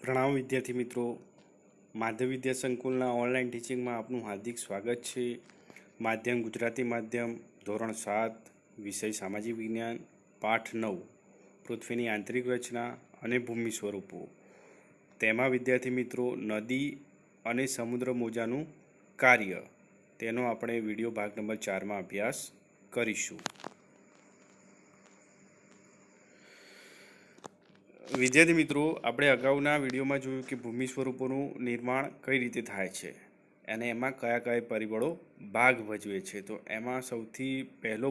પ્રણામ વિદ્યાર્થી મિત્રો, માધવ વિદ્યા સંકુલના ઓનલાઈન ટીચિંગમાં આપનું હાર્દિક સ્વાગત છે. માધ્યમ ગુજરાતી માધ્યમ, ધોરણ 7, વિષય સામાજિક વિજ્ઞાન, પાઠ 9, પૃથ્વીની આંતરિક રચના અને ભૂમિ સ્વરૂપો. તેમાં વિદ્યાર્થી મિત્રો નદી અને સમુદ્ર મોજાનું કાર્ય, તેનો આપણે વિડીયો ભાગ નંબર 4માં અભ્યાસ કરીશું. વિદ્યાર્થી મિત્રો, આપણે અગાઉના વિડીયોમાં જોયું કે ભૂમિ સ્વરૂપોનું નિર્માણ કઈ રીતે થાય છે અને એમાં કયા કયા પરિબળો ભાગ ભજવે છે. તો એમાં સૌથી પહેલો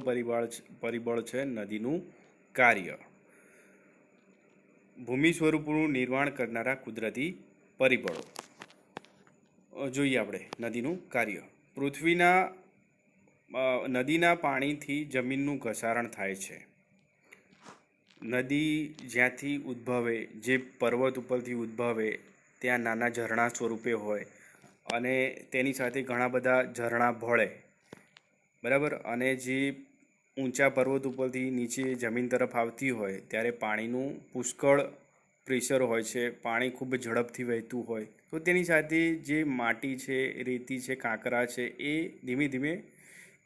પરિબળ છે નદીનું કાર્ય. ભૂમિ સ્વરૂપોનું નિર્માણ કરનારા કુદરતી પરિબળો જોઈએ આપણે. નદીનું કાર્ય. નદીના પાણીથી જમીનનું ઘસારણ થાય છે. નદી જ્યાંથી ઉદ્ભવે, જે પર્વત ઉપરથી ઉદ્ભવે, ત્યાં નાના ઝરણા સ્વરૂપે હોય અને તેની સાથે ઘણા બધા ઝરણા ભળે, બરાબર. અને જે ઊંચા પર્વત ઉપરથી નીચે જમીન તરફ આવતી હોય ત્યારે પાણીનું પુષ્કળ પ્રેશર હોય છે, પાણી ખૂબ ઝડપથી વહેતું હોય, તો તેની સાથે જે માટી છે, રેતી છે, કાંકરા છે, એ ધીમે ધીમે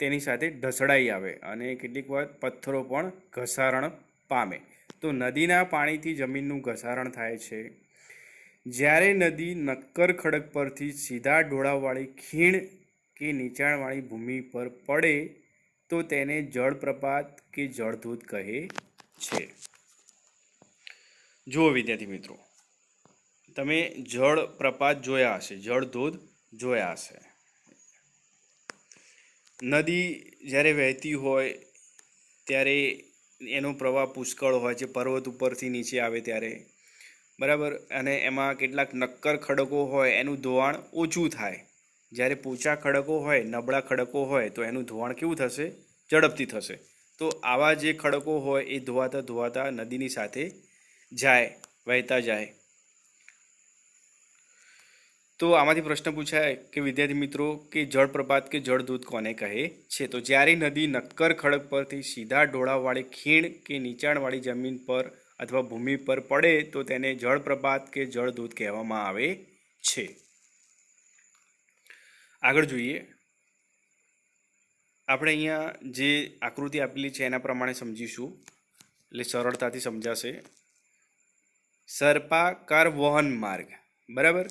તેની સાથે ઢસડાઈ આવે અને કેટલીક વાર પથ્થરો પણ ઘસારણ પામે. તો નદીના પાણીથી જમીનનું ઘસારણ થાય છે. જ્યારે નદી નક્કર ખડક પરથી સીધા ઢોળાવવાળી ખીણ કે નીચાણવાળી ભૂમિ પર પડે તો તેને જળપ્રપાત કે જળધોધ કહે છે. જુઓ વિદ્યાર્થી મિત્રો, તમે જળપ્રપાત જોયા હશે, જળધોધ જોયા હશે. નદી જ્યારે વહેતી હોય ત્યારે એનો પ્રવાહ પુષ્કળ હોય છે, પર્વત ઉપરથી નીચે આવે ત્યારે, બરાબર. અને એમાં કેટલાક નક્કર ખડકો હોય, એનું ધોવાણ ઓછું થાય. જ્યારે પોચા ખડકો હોય, નબળા ખડકો હોય, તો એનું ધોવાણ કેવું થશે? ઝડપથી થશે. તો આવા જે ખડકો હોય એ ધોવાતા ધોવાતા નદીની સાથે જાય, વહેતા જાય. તો આમાંથી પ્રશ્ન પૂછાય કે વિદ્યાર્થી મિત્રો કે જળપ્રપાત કે જળધોધ કોને કહે છે? તો જ્યારે નદી નક્કર ખડક પરથી સીધા ઢોળાવવાળી ખીણ કે નીચાણવાળી જમીન પર અથવા ભૂમિ પર પડે તો તેને જળપ્રપાત કે જળધોધ કહેવામાં આવે છે. આગળ જોઈએ. આપણે અહીંયા જે આકૃતિ આપેલી છે એના પ્રમાણે સમજીશું એટલે સરળતાથી સમજાશે. સર્પાકાર વહન માર્ગ, બરાબર.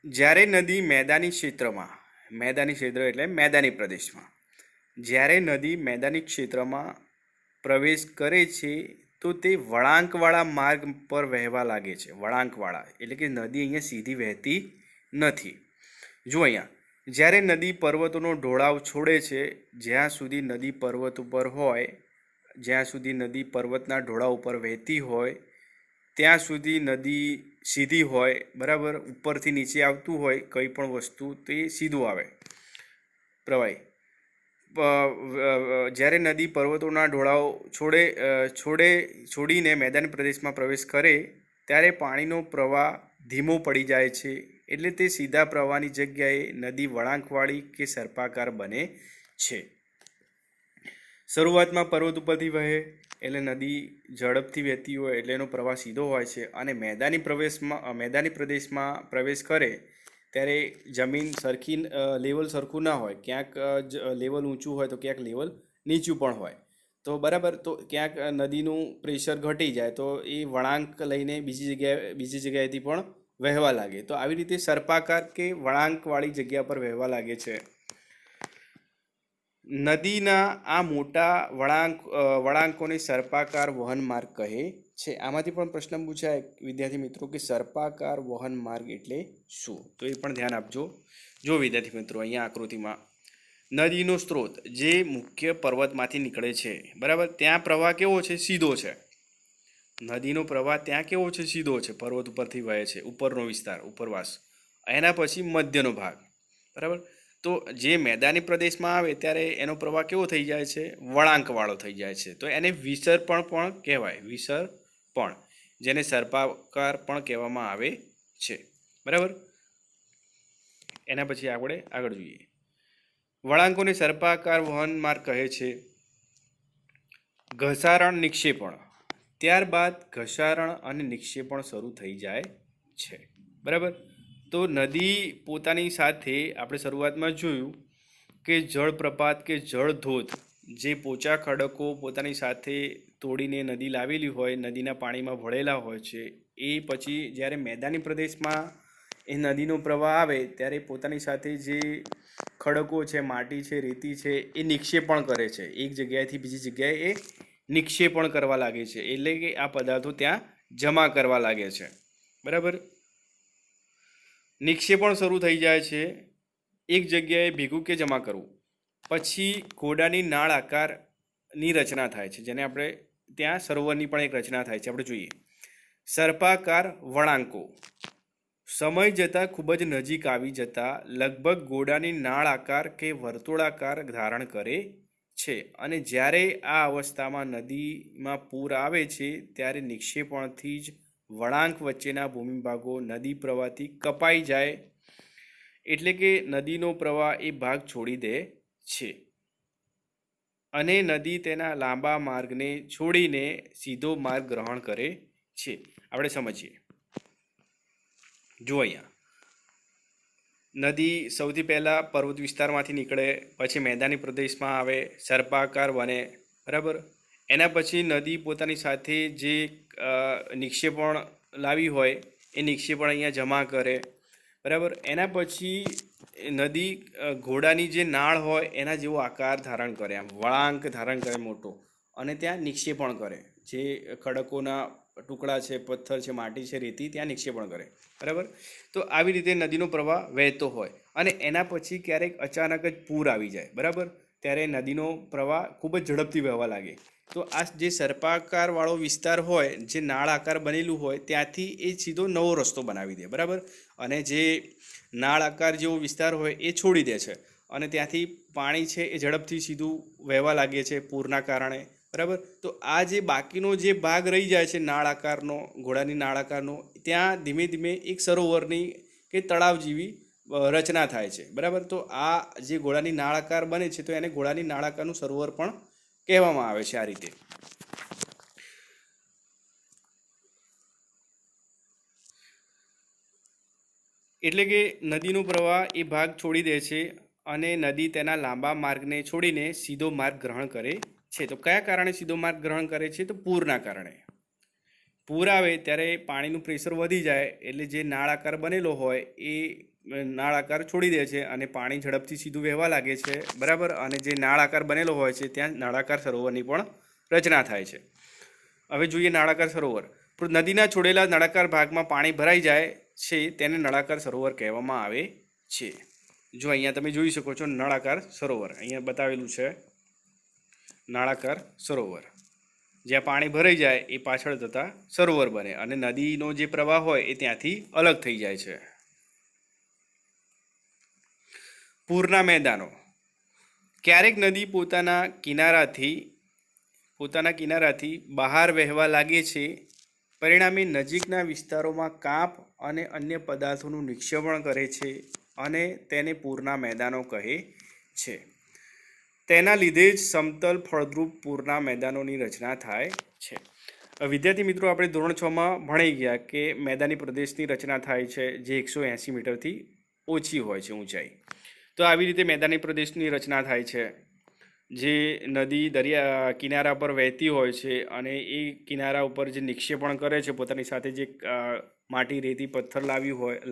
જ્યારે નદી મેદાની ક્ષેત્ર એટલે મેદાની પ્રદેશમાં, જ્યારે નદી મેદાની ક્ષેત્રમાં પ્રવેશ કરે છે તો તે વળાંકવાળા માર્ગ પર વહેવા લાગે છે. વળાંકવાળા એટલે કે નદી અહીંયા સીધી વહેતી નથી. જો અહીંયા જ્યારે નદી પર્વતોનો ઢોળાવ છોડે છે, જ્યાં સુધી નદી પર્વત ઉપર હોય, જ્યાં સુધી નદી પર્વતના ઢોળાવ ઉપર વહેતી હોય ત્યાં સુધી નદી સીધી હોય, બરાબર. ઉપરથી નીચે આવતું હોય કંઈ પણ વસ્તુ તે સીધું આવે પ્રવાહી. જ્યારે નદી પર્વતોના ઢોળાવ છોડીને મેદાની પ્રદેશમાં પ્રવેશ કરે ત્યારે પાણીનો પ્રવાહ ધીમો પડી જાય છે, એટલે તે સીધા પ્રવાહની જગ્યાએ નદી વળાંકવાળી કે સર્પાકાર બને છે. શરૂઆતમાં પર્વત ઉપરથી વહે એટલે નદી ઝડપથી વહેતી હોય એટલે એનો પ્રવાહ સીધો હોય છે, અને મેદાની પ્રદેશમાં પ્રવેશ કરે ત્યારે જમીન લેવલ સરખું ના હોય, ક્યાંક લેવલ ઊંચું હોય તો ક્યાંક લેવલ નીચું પણ હોય. તો બરાબર, તો ક્યાંક નદીનું પ્રેશર ઘટી જાય તો એ વળાંક લઈને બીજી જગ્યાએથી પણ વહેવા લાગે. તો આવી રીતે સર્પાકાર કે વળાંકવાળી જગ્યા પર વહેવા લાગે છે. નદીના આ મોટા વળાંકોને સર્પાકાર વહન માર્ગ કહે છે. આમાંથી પણ પ્રશ્ન પૂછાય વિદ્યાર્થી મિત્રો કે સર્પાકાર વહન માર્ગ એટલે શું? તો એ પણ ધ્યાન આપજો. જો વિદ્યાર્થી મિત્રો, અહીંયા આકૃતિમાં નદીનો સ્ત્રોત જે મુખ્ય પર્વતમાંથી નીકળે છે, બરાબર, ત્યાં પ્રવાહ કેવો છે? સીધો છે. નદીનો પ્રવાહ ત્યાં કેવો છે? સીધો છે. પર્વત ઉપરથી વહે છે, ઉપરનો વિસ્તાર, ઉપરવાસ. એના પછી મધ્યનો ભાગ, બરાબર. તો જે મેદાની પ્રદેશમાં આવે ત્યારે એનો પ્રવાહ કેવો થઈ જાય છે? વળાંકવાળો થઈ જાય છે. તો એને વિસર્પણ પણ કહેવાય, વિસર્પણ, જેને સર્પાકાર પણ કહેવામાં આવે છે, બરાબર. એના પછી આપણે આગળ જોઈએ. વળાંકોને સર્પાકાર વહન માર્ગ કહે છે. ઘસારણ નિક્ષેપણ, ત્યારબાદ ઘસારણ અને નિક્ષેપણ શરૂ થઈ જાય છે. બરાબર. તો નદી પોતાની સાથે આપણે શરૂઆતમાં જોયું કે જળપ્રપાત કે જળધોધ જે પોચા ખડકો પોતાની સાથે તોડીને નદી લાવેલી હોય, નદીના પાણીમાં ભળેલા હોય છે, એ પછી જ્યારે મેદાની પ્રદેશમાં એ નદીનો પ્રવાહ આવે ત્યારે પોતાની સાથે જે ખડકો છે, માટી છે, રેતી છે, એ નિક્ષેપણ કરે છે. એક જગ્યાએથી બીજી જગ્યાએ એ નિક્ષેપણ કરવા લાગે છે, એટલે કે આ પદાર્થો ત્યાં જમા કરવા લાગે છે. બરાબર. નિક્ષેપણ શરૂ થઈ જાય છે, એક જગ્યાએ ભેગું કે જમા કરવું. પછી ઘોડાની નાળ આકારની રચના થાય છે, જેને આપણે ત્યાં સરોવરની પણ એક રચના થાય છે. આપણે જોઈએ સર્પાકાર વળાંકો સમય જતાં ખૂબ જ નજીક આવી જતા લગભગ ઘોડાની નાળ આકાર કે વર્તુળાકાર ધારણ કરે છે, અને જ્યારે આ અવસ્થામાં નદીમાં પૂર આવે છે ત્યારે નિક્ષેપણથી જ વળાંક વચ્ચેના ભૂમિભાગો નદી પ્રવાહથી કપાઈ જાય, એટલે કે નદીનો પ્રવાહ એ ભાગ છોડી દે છે અને નદી તેના લાંબા માર્ગને છોડીને સીધો માર્ગ ગ્રહણ કરે છે. આપણે સમજીએ. જો અહીંયા નદી સૌથી પહેલાં પર્વત વિસ્તારમાંથી નીકળે, પછી મેદાની પ્રદેશમાં આવે, સર્પાકાર બને. બરાબર. એના પછી નદી પોતાની સાથે જે નિક્ષેપણ લાવી હોય એ નિક્ષેપણ અહીંયા જમા કરે. બરાબર. એના પછી નદી ઘોડાની જે નાળ હોય એના જેવો આકાર ધારણ કરે, આમ વળાંક ધારણ કરે મોટો, અને ત્યાં નિક્ષેપણ કરે. જે ખડકોના ટુકડા છે, પથ્થર છે, માટી છે, રેતી ત્યાં નિક્ષેપણ કરે. બરાબર. તો આવી રીતે નદીનો પ્રવાહ વહેતો હોય અને એના પછી ક્યારેક અચાનક જ પૂર આવી જાય. બરાબર. ત્યારે નદીનો પ્રવાહ ખૂબ જ ઝડપથી વહેવા લાગે. તો આ જે સર્પાકારવાળો વિસ્તાર હોય, જે નાળ આકાર બનેલું હોય, ત્યાંથી એ સીધો નવો રસ્તો બનાવી દે. બરાબર. અને જે નાળ આકાર જેવો વિસ્તાર હોય એ છોડી દે છે, અને ત્યાંથી પાણી છે એ ઝડપથી સીધું વહેવા લાગે છે પૂરના કારણે. બરાબર. તો આ જે બાકીનો જે ભાગ રહી જાય છે નાળ આકારનો, ઘોડાની નાળ આકારનો, ત્યાં ધીમે ધીમે એક સરોવરની કે તળાવ જેવી રચના થાય છે. બરાબર. તો આ જે ઘોડાની નાળ આકાર બને છે તો એને ઘોડાની નાળ આકારનું સરોવર પણ કહેવામાં આવે છે. આ રીતે એટલે કે નદીનો પ્રવાહ એ ભાગ છોડી દે છે અને નદી તેના લાંબા માર્ગને છોડીને સીધો માર્ગ ગ્રહણ કરે છે. તો કયા કારણે સીધો માર્ગ ગ્રહણ કરે છે? તો પૂરના કારણે. પૂર આવે ત્યારે પાણીનું પ્રેશર વધી જાય, એટલે જે નાળ આકાર બનેલો હોય એ નાળ આકાર છોડી દે છે અને પાણી ઝડપથી સીધું વહેવા લાગે છે. બરાબર. અને જે નાળ આકાર બનેલો હોય છે ત્યાં નળાકાર સરોવરની પણ રચના થાય છે. હવે જોઈએ નળાકાર સરોવર. નદીના છોડેલા નળાકાર ભાગમાં પાણી ભરાઈ જાય છે તેને નળાકાર સરોવર કહેવામાં આવે છે. જો અહીંયા તમે જોઈ શકો છો નળાકાર સરોવર અહીંયા બતાવેલું છે. નળાકાર સરોવર જ્યાં પાણી ભરાઈ જાય એ પાછળ જતા સરોવર બને અને નદીનો જે પ્રવાહ હોય એ ત્યાંથી અલગ થઈ જાય છે. પૂરના મેદાનો. ક્યારેક નદી પોતાના કિનારાથી બહાર વહેવા લાગે છે, પરિણામે નજીકના વિસ્તારોમાં કાંપ અને અન્ય પદાર્થોનું નિક્ષેપણ કરે છે અને તેને પૂરના મેદાનો કહે છે. તેના લીધે જ સમતલ ફળદ્રુપ પૂરના મેદાનોની રચના થાય છે. વિદ્યાર્થી મિત્રો, આપણે ધોરણ 6માં ભણી ગયા કે મેદાની પ્રદેશની રચના થાય છે જે 180 મીટરથી ઓછી હોય છે ઊંચાઈ. તો આવી રીતે મેદાની પ્રદેશની રચના થાય છે, જે નદી દરિયા કિનારા પર વહેતી હોય છે અને એ કિનારા ઉપર જે નિક્ષેપણ કરે છે, પોતાની સાથે જે માટી, રેતી, પથ્થર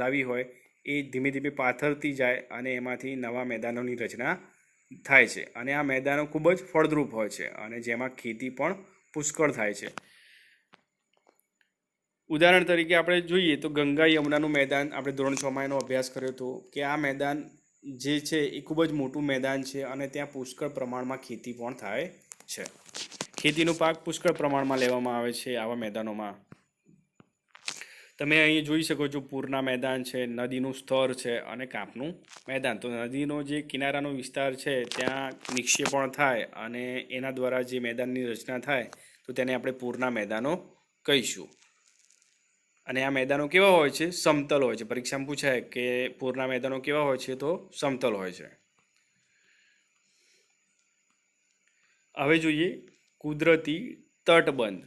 લાવી હોય એ ધીમે ધીમે પાથરતી જાય અને એમાંથી નવા મેદાનોની રચના થાય છે. અને આ મેદાનો ખૂબ જ ફળદ્રુપ હોય છે અને જેમાં ખેતી પણ પુષ્કળ થાય છે. ઉદાહરણ તરીકે આપણે જોઈએ તો ગંગા યમુનાનું મેદાન આપણે ધોરણ 6માં એનો અભ્યાસ કર્યો હતો કે આ મેદાન જે છે એ ખૂબ જ મોટું મેદાન છે અને ત્યાં પુષ્કળ પ્રમાણમાં ખેતી પણ થાય છે. ખેતીનો પાક પુષ્કળ પ્રમાણમાં લેવામાં આવે છે આવા મેદાનોમાં. તમે અહીં જોઈ શકો છો પૂરના મેદાન છે, નદીનું સ્તર છે અને કાંપનું મેદાન. તો નદીનો જે કિનારાનો વિસ્તાર છે ત્યાં નિક્ષેપણ થાય અને એના દ્વારા જે મેદાનની રચના થાય તો તેને આપણે પૂરના મેદાનો કહીશું. અને આ મેદાનો કેવા હોય છે? સમતલ હોય છે. પરીક્ષામાં પૂછાય કે પૂરના મેદાનો કેવા હોય છે? તો સમતલ હોય છે. હવે જોઈએ કુદરતી તટબંધ.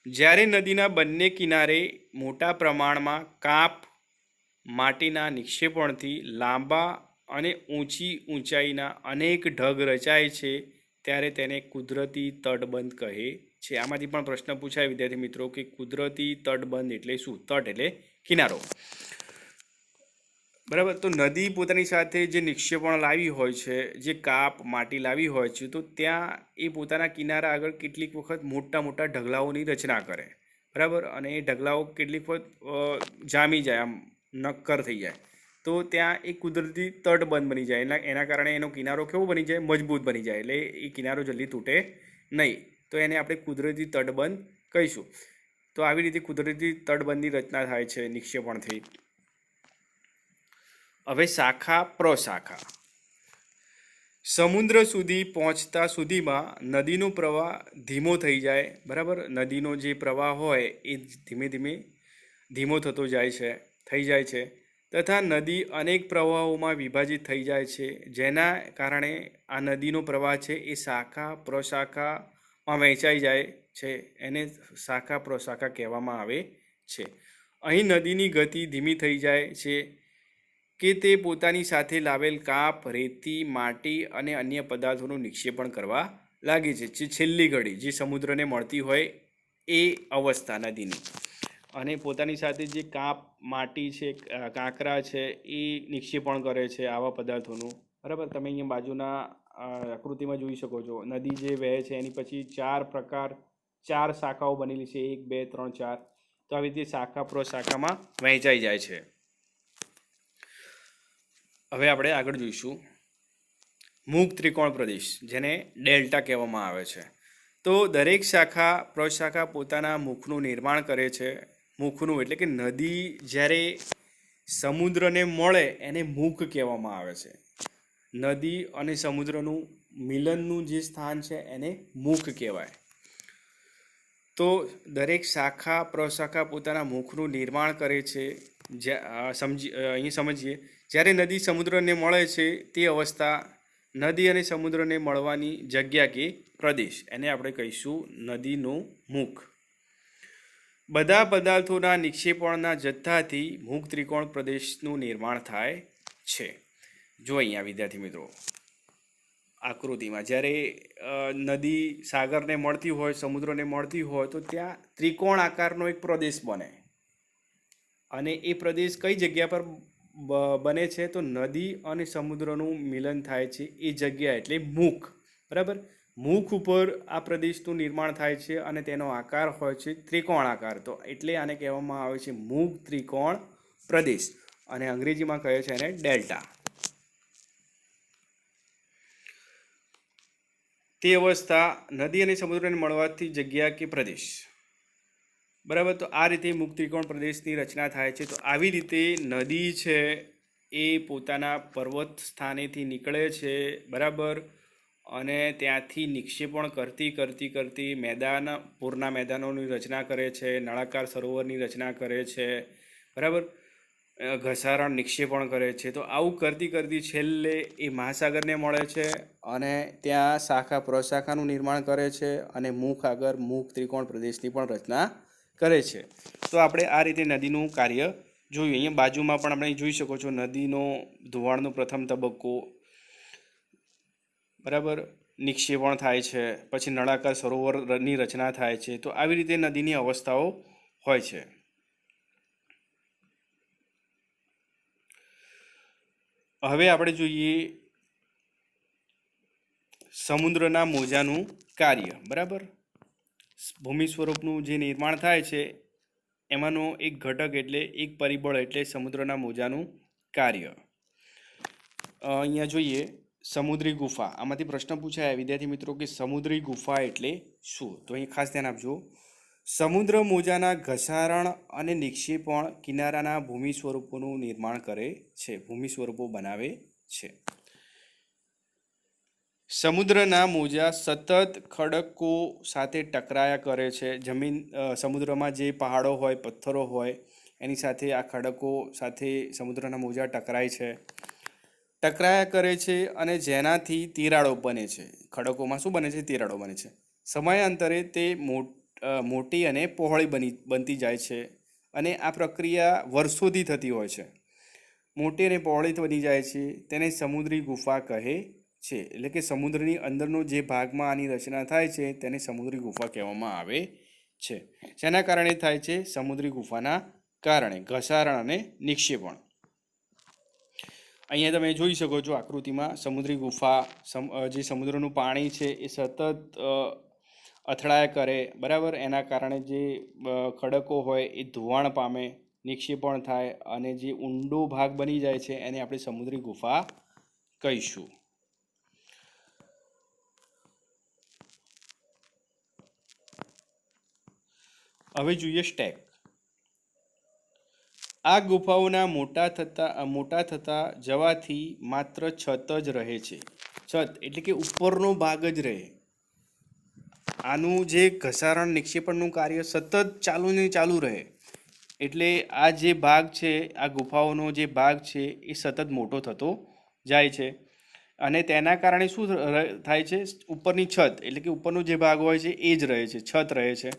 જ્યારે નદીના બંને કિનારે મોટા પ્રમાણમાં કાપ માટીના નિક્ષેપણથી લાંબા અને ઊંચાઈના અનેક ઢગ રચાય છે ત્યારે તેને કુદરતી તટબંધ કહે છે. આમાંથી પણ પ્રશ્ન પૂછાય વિદ્યાર્થી મિત્રો કે કુદરતી તટબંધ એટલે શું? તટ એટલે કિનારો. બરાબર. તો નદી પોતાની સાથે જે નિક્ષેપણ લાવી હોય છે, જે કાપ માટી લાવી હોય છે, તો ત્યાં એ પોતાના કિનારા આગળ કેટલીક વખત મોટા મોટા ઢગલાઓની રચના કરે. બરાબર. અને એ ઢગલાઓ કેટલીક વખત જામી જાય, આમ નક્કર થઈ જાય, તો ત્યાં એ કુદરતી તટબંધ બની જાય. એના કારણે એનો કિનારો કેવો બની જાય? મજબૂત બની જાય. એટલે એ કિનારો જલ્દી તૂટે નહીં. તો એને આપણે કુદરતી તટબંધ કહીશું. તો આવી રીતે કુદરતી તટબંધની રચના થાય છે નિક્ષેપણથી. હવે શાખા પ્રશાખા. સમુદ્ર સુધી પહોંચતા સુધીમાં નદીનો પ્રવાહ ધીમો થઈ જાય. બરાબર. નદીનો જે પ્રવાહ હોય એ ધીમે ધીમે ધીમો થતો થઈ જાય છે તથા નદી અનેક પ્રવાહોમાં વિભાજિત થઈ જાય છે, જેના કારણે આ નદીનો પ્રવાહ છે એ શાખા પ્રશાખામાં વહેંચાઈ જાય છે. એને શાખા પ્રશાખા કહેવામાં આવે છે. અહીં નદીની ગતિ ધીમી થઈ જાય છે કે તે પોતાની સાથે લાવેલ કાપ, રેતી, માટી અને અન્ય પદાર્થોનું નિક્ષેપણ કરવા લાગે છે. જે છેલ્લી ઘડી જે સમુદ્રને મળતી હોય એ અવસ્થા નદીની, અને પોતાની સાથે જે કાપ, માટી છે, કાંકરા છે, એ નિક્ષેપણ કરે છે આવા પદાર્થોનું. બરાબર. તમે અહીંયા બાજુના આકૃતિમાં જોઈ શકો છો. નદી જે વહે છે એની પછી ચાર શાખાઓ બનેલી છે. 1, 2, 3, 4. તો આવી રીતે શાખા પ્રશાખામાં વહેંચાઈ જાય છે. હવે આપણે આગળ જોઈશું મુખ ત્રિકોણ પ્રદેશ, જેને ડેલ્ટા કહેવામાં આવે છે. તો દરેક શાખા પ્રશાખા પોતાના મુખનું નિર્માણ કરે છે. મુખનું એટલે કે નદી જ્યારે સમુદ્રને મળે એને મુખ કહેવામાં આવે છે. નદી અને સમુદ્રનું મિલનનું જે સ્થાન છે એને મુખ કહેવાય. તો દરેક શાખા પ્રશાખા પોતાના મુખનું નિર્માણ કરે છે. અહીં સમજીએ, જ્યારે નદી સમુદ્રને મળે છે તે અવસ્થા નદી અને સમુદ્રને મળવાની જગ્યા કે પ્રદેશ, એને આપણે કહીશું નદીનું મુખ. બધા પદાર્થોના નિક્ષેપણના જથ્થાથી મુખ ત્રિકોણ પ્રદેશનું નિર્માણ થાય છે. જો અહીંયા વિદ્યાર્થી મિત્રો આકૃતિમાં જ્યારે નદી સાગરને મળતી હોય, સમુદ્રને મળતી હોય, તો ત્યાં ત્રિકોણ આકારનો એક પ્રદેશ બને. અને એ પ્રદેશ કઈ જગ્યા પર બને છે? તો નદી અને સમુદ્રનું મિલન થાય છે એ જગ્યા એટલે મુખ. બરાબર. મુખ ઉપર આ પ્રદેશનું નિર્માણ થાય છે અને તેનો આકાર હોય છે ત્રિકોણ આકાર. તો એટલે આને કહેવામાં આવે છે મુખ ત્રિકોણ પ્રદેશ, અને અંગ્રેજીમાં કહે છે એને ડેલ્ટા. તે અવસ્થા નદી અને સમુદ્રને મળવાથી જગ્યા કે પ્રદેશ. બરાબર. તો આ રીતે મુખ ત્રિકોણ પ્રદેશની રચના થાય છે. તો આવી રીતે નદી છે એ પોતાના પર્વત સ્થાનેથી નીકળે છે. બરાબર. અને ત્યાંથી નિક્ષેપણ કરતી પૂરના મેદાનોની રચના કરે છે, નળાકાર સરોવરની રચના કરે છે. બરાબર. ઘસારણ નિક્ષેપણ કરે છે. તો આવું કરતી છેલ્લે એ મહાસાગરને મળે છે અને ત્યાં શાખા પ્રશાખાનું નિર્માણ કરે છે અને મુખ આગળ મુખ ત્રિકોણ પ્રદેશની પણ રચના કરે છે. તો આપણે આ રીતે નદીનું કાર્ય જોયું. અહીંયા બાજુમાં પણ આપણે જોઈ શકો છો નદીનો ધોવાણનો પ્રથમ તબક્કો. બરાબર. નિક્ષેપણ થાય છે, પછી નળાકાર સરોવરની રચના થાય છે. તો આવી રીતે નદીની અવસ્થાઓ હોય છે. હવે આપણે જોઈએ સમુદ્રના મોજાનું કાર્ય. બરાબર. ભૂમિ સ્વરૂપનું જે નિર્માણ થાય છે એમાંનો એક ઘટક એટલે એક પરિબળ એટલે સમુદ્રના મોજાનું કાર્ય. અહીંયા જોઈએ સમુદ્રી ગુફા. આમાંથી પ્રશ્ન પૂછાય વિદ્યાર્થી મિત્રો કે સમુદ્રી ગુફા એટલે શું? તો અહીં ખાસ ધ્યાન આપજો. સમુદ્ર મોજાના ઘસારણ અને નિક્ષેપણ કિનારાના ભૂમિ સ્વરૂપોનું નિર્માણ કરે છે, ભૂમિ સ્વરૂપો બનાવે છે. સમુદ્રના મોજા સતત ખડકો સાથે ટકરાયા કરે છે. સમુદ્રમાં જે પહાડો હોય, પથ્થરો હોય, એની સાથે આ ખડકો સાથે સમુદ્રના મોજા ટકરાયા કરે છે અને જેનાથી તિરાડો બને છે. ખડકોમાં શું બને છે? તિરાડો બને છે. સમયાંતરે તે મોટી અને પહોળી બનતી જાય છે અને આ પ્રક્રિયા વર્ષોથી થતી હોય છે. મોટી અને પહોળી બની જાય છે તેને સમુદ્રી ગુફા કહે છે. એટલે કે સમુદ્રની અંદરનો જે ભાગમાં આની રચના થાય છે તેને સમુદ્રી ગુફા કહેવામાં આવે છે. શેના કારણે થાય છે? સમુદ્રી ગુફાના કારણે ઘસારણ અને નિક્ષેપણ. અહીંયા તમે જોઈ શકો છો આકૃતિમાં સમુદ્રી ગુફા, જે સમુદ્રનું પાણી છે એ સતત અથડાયા કરે, બરાબર. એના કારણે જે ખડકો હોય એ ધોવાણ પામે, નિક્ષેપણ થાય અને જે ઊંડો ભાગ બની જાય છે એને આપણે સમુદ્રી ગુફા કહીશું. હવે જોઈએ સ્ટેક. આ ગુફાઓના મોટા થતા જવાથી માત્ર છત જ રહે છે. છત એટલે કે ઉપરનો ભાગ જ રહે. આનું જે ઘસારણ નિક્ષેપણનું કાર્ય સતત ચાલુ ને ચાલુ રહે. એટલે આ જે ભાગ છે, આ ગુફાઓનો જે ભાગ છે એ સતત મોટો થતો જાય છે અને તેના કારણે શું થાય છે? ઉપરની છત એટલે કે ઉપરનો જે ભાગ હોય છે એ જ રહે છે, છત રહે છે.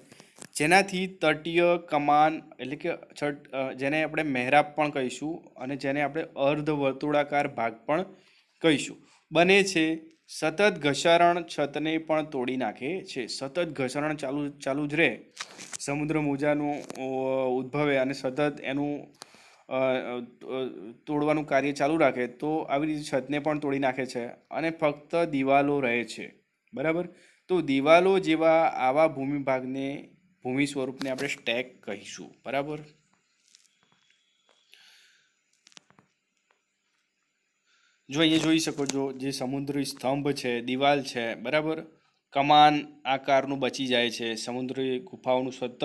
જેનાથી તટીય કમાન એટલે કે જેને આપણે મહેરાબ પણ કહીશું અને જેને આપણે અર્ધ વર્તુળાકાર ભાગ પણ કહીશું, બને છે. સતત ઘસારણ છતને પણ તોડી નાખે છે. સતત ઘસારણ ચાલુ જ રહે, સમુદ્ર મોજાનું ઉદ્ભવે અને સતત એનું તોડવાનું કાર્ય ચાલુ રાખે તો આવી રીતે છતને પણ તોડી નાખે છે અને ફક્ત દિવાલો રહે છે, બરાબર. તો દિવાલો જેવા આવા ભૂમિ સ્વરૂપને આપણે સ્ટેક કહીશું, બરાબર. જો અહીંયા જોઈ શકો છો જે સમુદ્રી સ્તંભ છે, દિવાલ છે, બરાબર, કમાન આકારનું બચી જાય છે. સમુદ્રી ગુફાઓનું સતત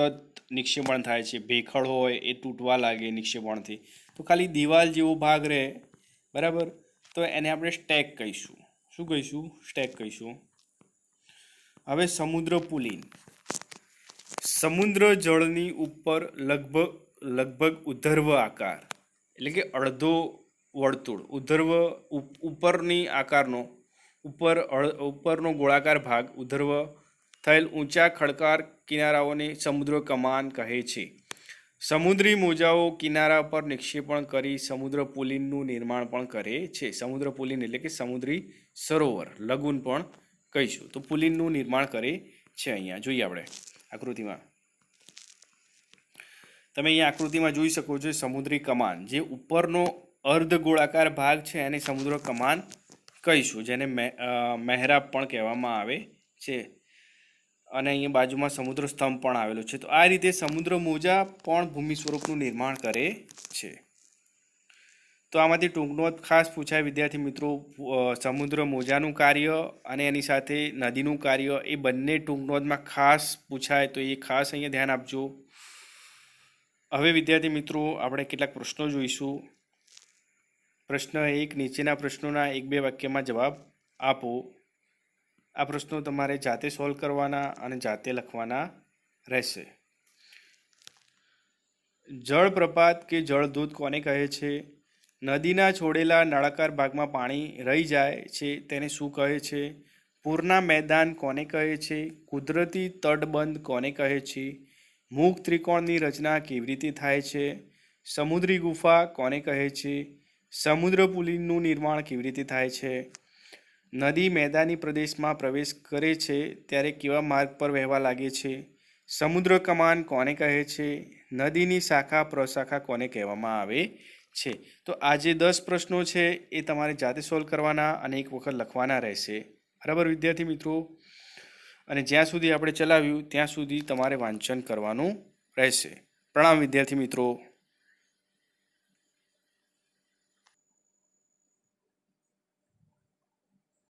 નિક્ષેપણ થાય છે. ભેખડ હોય એ તૂટવા લાગે નિક્ષેપણથી, તો ખાલી દિવાલ જેવો ભાગ રહે, બરાબર. તો એને આપણે સ્ટેક કહીશું. શું કહીશું? સ્ટેક કહીશું. હવે સમુદ્ર પુલિન. સમુદ્ર જળની ઉપર લગભગ ઉધર્વ આકાર એટલે કે અડધો વર્તુળ, ઉધર્વ ઉપરની આકારનો, ઉપરનો ગોળાકાર ભાગ ઉધર્વ થયેલ ઊંચા ખડકાર કિનારાઓને સમુદ્ર કમાન કહે છે. સમુદ્રી મોજાઓ કિનારા પર નિક્ષેપણ કરી સમુદ્ર પુલિનનું નિર્માણ પણ કરે છે. સમુદ્ર પુલિન એટલે કે સમુદ્રી સરોવર, લગુન પણ કહીશું. તો પુલિનનું નિર્માણ કરે છે. અહીંયા જોઈએ આપણે આકૃતિમાં. તમે અહીંયા આકૃતિમાં જોઈ શકો છો સમુદ્રી કમાન, જે ઉપરનો અર્ધ ગોળાકાર ભાગ છે એને સમુદ્ર કમાન કહીશું, જેને મહેરાબ પણ કહેવામાં આવે છે. અને અહીંયા બાજુમાં સમુદ્ર સ્તંભ પણ આવેલો છે. તો આ રીતે સમુદ્ર મોજા પણ ભૂમિ સ્વરૂપનું નિર્માણ કરે છે. તો આમાંથી ટૂંકનોંધ ખાસ પૂછાય વિદ્યાર્થી મિત્રો. સમુદ્ર મોજાનું કાર્ય અને એની સાથે નદીનું કાર્ય એ બંને ટૂંકનોંધમાં ખાસ પૂછાય, તો એ ખાસ અહીંયા ધ્યાન આપજો. હવે વિદ્યાર્થી મિત્રો આપણે કેટલાક પ્રશ્નો જોઈશું. પ્રશ્ન 1, નીચેના પ્રશ્નોના 1-2 વાક્યમાં જવાબ આપો. આ પ્રશ્નો તમારે જાતે સોલ્વ કરવાના અને જાતે લખવાના રહેશે. જળપ્રપાત કે જળધોધ કોને કહે છે? નદીના છોડેલા નળાકાર ભાગમાં પાણી રહી જાય છે તેને શું કહે છે? પૂરના મેદાન કોને કહે છે? કુદરતી તટબંધ કોને કહે છે? મુખ ત્રિકોણની રચના કેવી રીતે થાય છે? સમુદ્રી ગુફા કોને કહે છે? સમુદ્ર પુલિનનું નિર્માણ કેવી રીતે થાય છે? નદી મેદાની પ્રદેશમાં પ્રવેશ કરે છે ત્યારે કેવા માર્ગ પર વહેવા લાગે છે? સમુદ્ર કમાન કોને કહે છે? નદીની શાખા પ્રશાખા કોને કહેવામાં આવે છે? તો આ જે 10 પ્રશ્નો છે એ તમારે જાતે સોલ્વ કરવાના અને એક વખત લખવાના રહેશે, બરાબર વિદ્યાર્થી મિત્રો. અને જ્યાં સુધી આપણે ચલાવ્યું ત્યાં સુધી તમારે વાંચન કરવાનું રહેશે. પ્રણામ વિદ્યાર્થી મિત્રો.